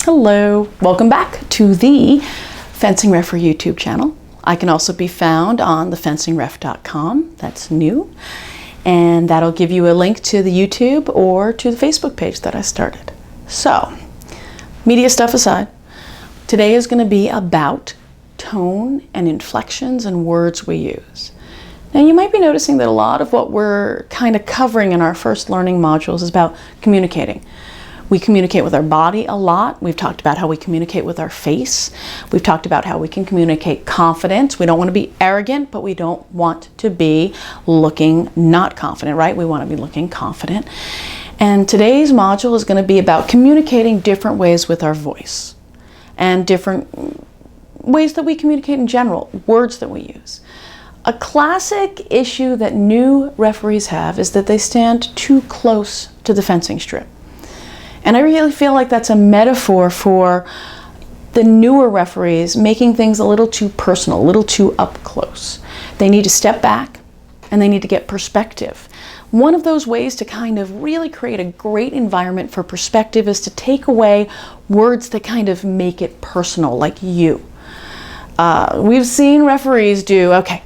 Hello, welcome back to the Fencing Referee YouTube channel. I can also be found on thefencingref.com, that's new, and that'll give you a link to the YouTube or to the Facebook page that I started. So, media stuff aside, today is going to be about tone and inflections and words we use. Now you might be noticing that a lot of what we're kind of covering in our first learning modules is about communicating. We communicate with our body a lot. We've talked about how we communicate with our face. We've talked about how we can communicate confidence. We don't want to be arrogant, but we don't want to be looking not confident, right? We want to be looking confident. And today's module is going to be about communicating different ways with our voice and different ways that we communicate in general, words that we use. A classic issue that new referees have is that they stand too close to the fencing strip. And I really feel like that's a metaphor for the newer referees making things a little too personal, a little too up close. They need to step back and they need to get perspective. One of those ways to kind of really create a great environment for perspective is to take away words that kind of make it personal, like you. We've seen referees do, okay,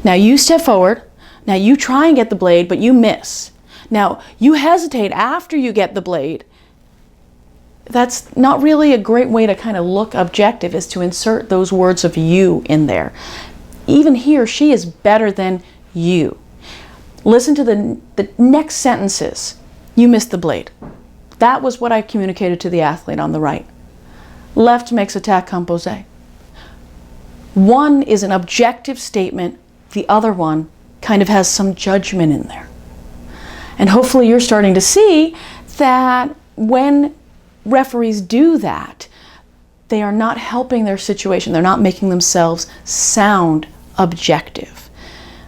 now you step forward, now you try and get the blade, but you miss. Now you hesitate after you get the blade. That's not really a great way to kind of look objective, is to insert those words of you in there. Even he or she is better than you. Listen to the next sentences. You missed the blade. That was what I communicated to the athlete on the right. Left makes attack compose. One is an objective statement. The other one kind of has some judgment in there. And hopefully you're starting to see that when referees do that, they are not helping their situation. They're not making themselves sound objective.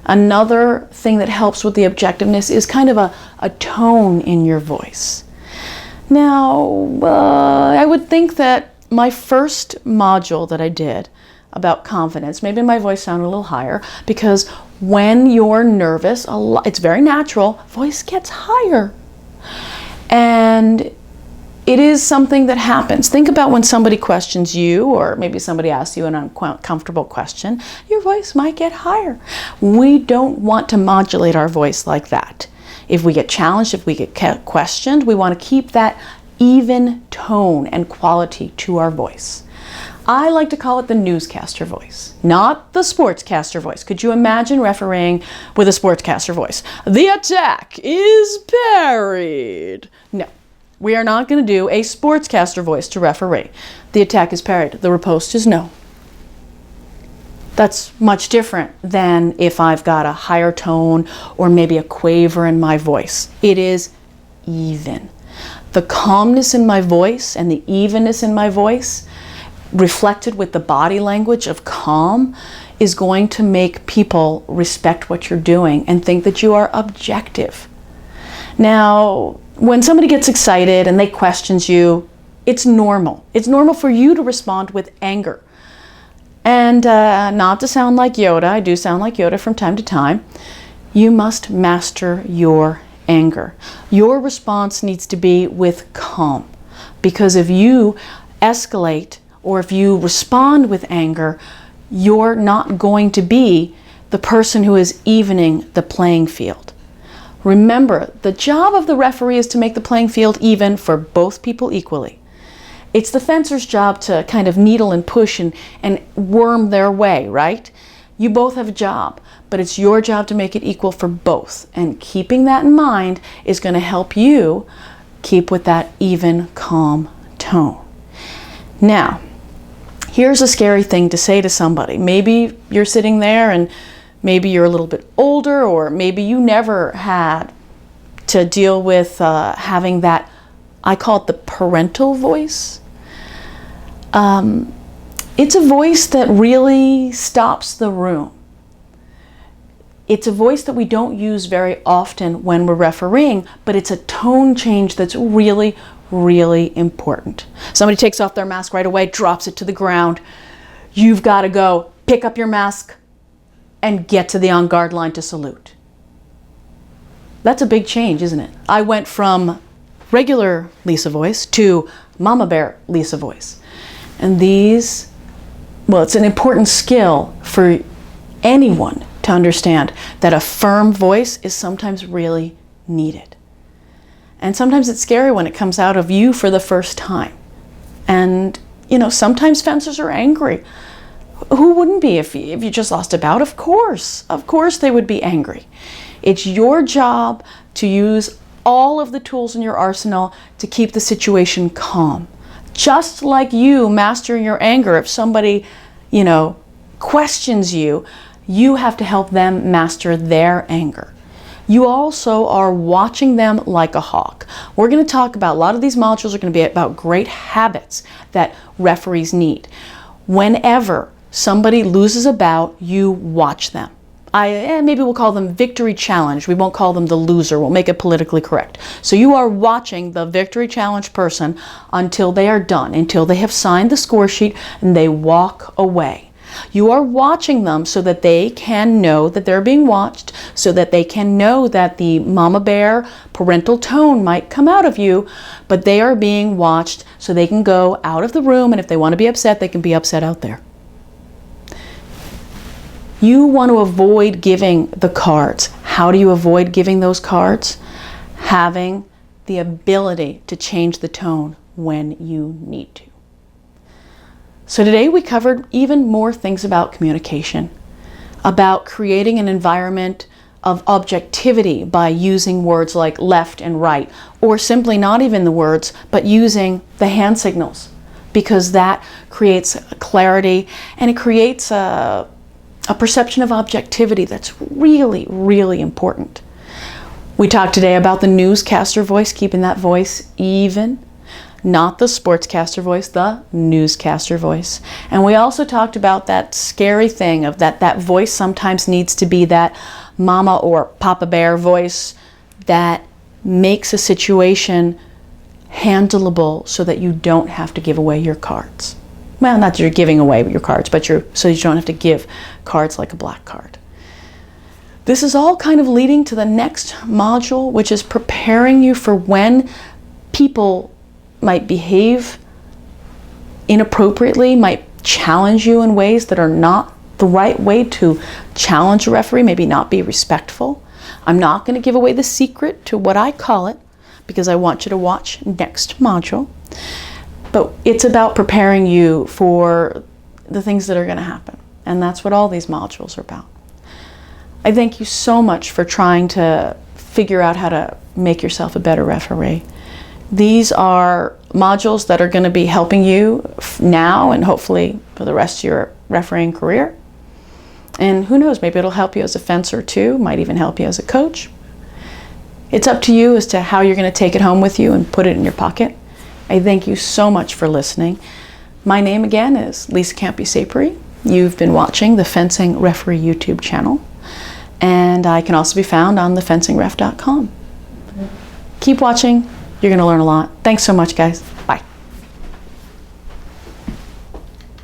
Another thing that helps with the objectiveness is kind of a tone in your voice. Now, I would think that my first module that I did about confidence, maybe my voice sounded a little higher, because when you're nervous, it's very natural, voice gets higher. And it is something that happens. Think about when somebody questions you, or maybe somebody asks you an uncomfortable question, your voice might get higher. We don't want to modulate our voice like that. If we get challenged, if we get questioned, we want to keep that even tone and quality to our voice. I like to call it the newscaster voice, not the sportscaster voice. Could you imagine refereeing with a sportscaster voice? The attack is parried. No. We are not going to do a sportscaster voice to referee. The attack is parried. The riposte is no. That's much different than if I've got a higher tone or maybe a quaver in my voice. It is even. The calmness in my voice and the evenness in my voice, reflected with the body language of calm, is going to make people respect what you're doing and think that you are objective. Now, when somebody gets excited and they questions you, it's normal. It's normal for you to respond with anger. And not to sound like Yoda, I do sound like Yoda from time to time, you must master your anger. Your response needs to be with calm. Because if you escalate or if you respond with anger, you're not going to be the person who is evening the playing field. Remember, the job of the referee is to make the playing field even for both people equally. It's the fencer's job to kind of needle and push and worm their way, right? You both have a job, but it's your job to make it equal for both. And keeping that in mind is going to help you keep with that even, calm tone. Now, here's a scary thing to say to somebody. Maybe you're sitting there and maybe you're a little bit older, or maybe you never had to deal with having that, I call it the parental voice. It's a voice that really stops the room. It's a voice that we don't use very often when we're refereeing, but it's a tone change that's really, really important. Somebody takes off their mask right away, drops it to the ground. You've got to go pick up your mask and get to the on-guard line to salute. That's a big change, isn't it? I went from regular Lisa voice to Mama Bear Lisa voice. And these, well, it's an important skill for anyone to understand that a firm voice is sometimes really needed. And sometimes it's scary when it comes out of you for the first time. And, you know, sometimes fencers are angry. Who wouldn't be if you just lost a bout? Of course they would be angry. It's your job to use all of the tools in your arsenal to keep the situation calm. Just like you mastering your anger, if somebody, you know, questions you, you have to help them master their anger. You also are watching them like a hawk. We're going to talk about, a lot of these modules are going to be about great habits that referees need. Whenever somebody loses a bout, you watch them. Maybe we'll call them victory challenge. We won't call them the loser. We'll make it politically correct. So you are watching the victory challenge person until they are done, until they have signed the score sheet and they walk away. You are watching them so that they can know that they're being watched, so that they can know that the mama bear parental tone might come out of you, but they are being watched so they can go out of the room, and if they want to be upset, they can be upset out there. You want to avoid giving the cards. How do you avoid giving those cards? Having the ability to change the tone when you need to. So today we covered even more things about communication, about creating an environment of objectivity by using words like left and right, or simply not even the words, but using the hand signals, because that creates clarity and it creates a perception of objectivity that's really, really important. We talked today about the newscaster voice, keeping that voice even. Not the sportscaster voice, the newscaster voice. And we also talked about that scary thing of that voice sometimes needs to be that mama or papa bear voice that makes a situation handleable so that you don't have to give away your cards. Well, not that you're giving away your cards, but so you don't have to give cards like a black card. This is all kind of leading to the next module, which is preparing you for when people might behave inappropriately, might challenge you in ways that are not the right way to challenge a referee, maybe not be respectful. I'm not going to give away the secret to what I call it because I want you to watch next module. But it's about preparing you for the things that are going to happen. And that's what all these modules are about. I thank you so much for trying to figure out how to make yourself a better referee. These are modules that are going to be helping you now and hopefully for the rest of your refereeing career. And who knows, maybe it'll help you as a fencer too, might even help you as a coach. It's up to you as to how you're going to take it home with you and put it in your pocket. I thank you so much for listening. My name again is Lisa Campi-Sapri. You've been watching the Fencing Referee YouTube channel. And I can also be found on thefencingref.com. Keep watching. You're going to learn a lot. Thanks so much, guys. Bye.